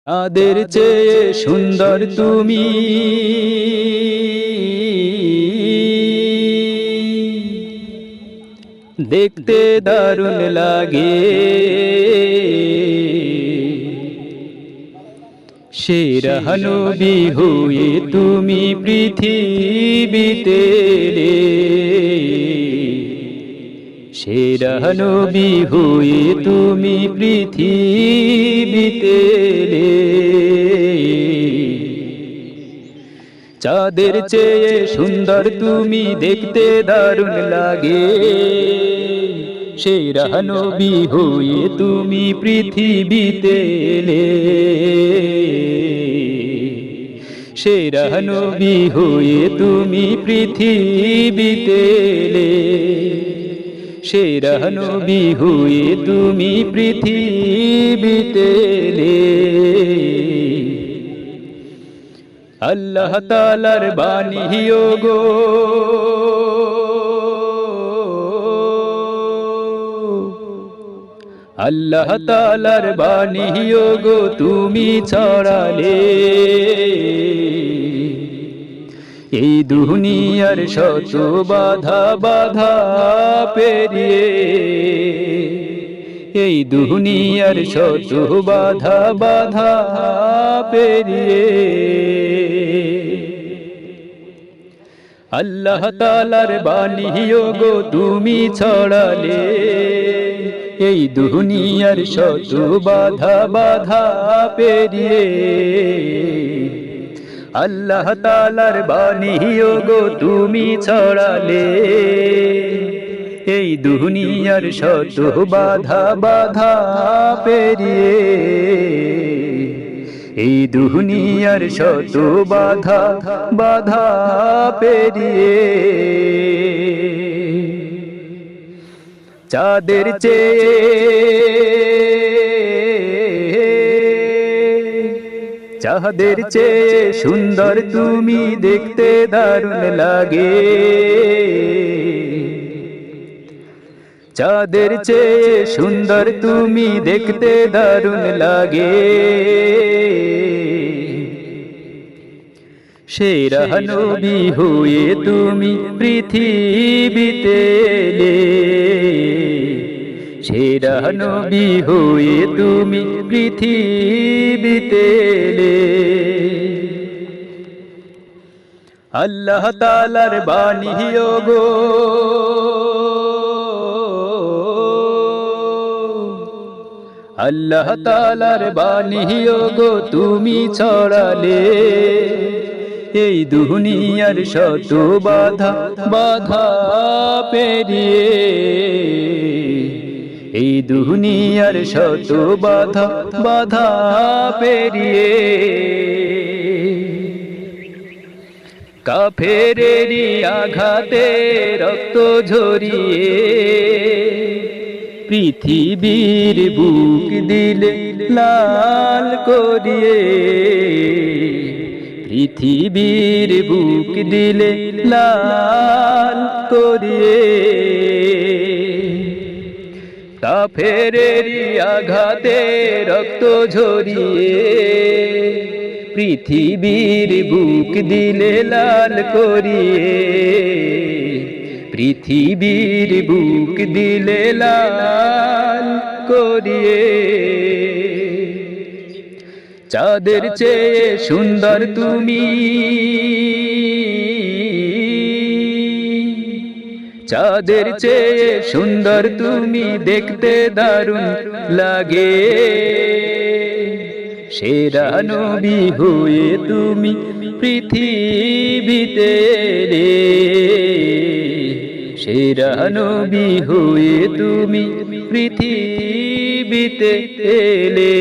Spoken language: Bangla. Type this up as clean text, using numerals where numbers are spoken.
আদের চেয়ে সুন্দর তুমি, দেখতে দারুণ লাগে। সেরা নবী হয়ে তুমি পৃথিবীতে এলে, সেরা নবী হয়ে তুমি পৃথিবীতে এলে। চাঁদের চেয়ে সুন্দর তুমি, দেখতে দারুণ লাগে। সেরা নবী হয়ে তুমি পৃথিবীতে এলে, সেরা নবী হয়ে তুমি পৃথিবীতে এলে, সেরা নবী হয়ে তুমি পৃথিবীতে এলে। আল্লাহ তাআলার বাণী গো, আল্লাহ তাআলার বাণী গো, তুমি ছড়ালে এই দুনিয়ার শত বাধা বাধা পেরিয়ে, এই দুনিয়ার শত বাধা বাধা পেরিয়ে। আল্লাহ তাআলার বাণী গো, তুমি ছড়ালে এই দুনিয়ার শত বাধা বাধা পেরিয়ে। আল্লাহ তাআলার বাণী গো, তুমি ছড়ালে এই দুনিয়ার শত বাধা বাধা পেরিয়ে, এই দুনিয়ার শত বাধা বাধা পেরিয়ে। চাঁদের চেয়ে, চাঁদের চেয়ে সুন্দর তুমি, দেখতে দারুণ লাগে। চাঁদের চেয়ে সুন্দর তুমি, দেখতে দারুণ লাগে। সেরা নবী হয়ে তুমি পৃথিবীতে এলে, সেরা নবী হয়ে তুমি পৃথিবীতে এলে। আল্লাহ তাআলার বাণী গো, আল্লাহ তাআলার বাণী গো, তুমি ছড়ালে এই দুনিয়ার শত বাধা বাধা পেরিয়ে, এই দুনিয়ার শত বাধা বাধা পেরিয়ে। কাফেরেরই আঘাতে রক্ত ঝরিয়ে, পৃথিবীর বুক দিলে লাল করিয়ে, পৃথিবীর বুক দিলে লাল করিয়ে। কাফেরেরই আঘাতে রক্ত ঝরিয়ে, পৃথিবীর বুক দিলে লাল করিয়ে, পৃথিবীর বুক দিলে লাল করিয়ে। চাঁদের চেয়ে সুন্দর তুমি, চাঁদের চেয়ে সুন্দর তুমি, দেখতে দারুণ লাগে। সেরা নবী হয়ে তুমি পৃথিবীতে এলে, সেরা নবী হয়ে তুমি পৃথিবীতে এলে।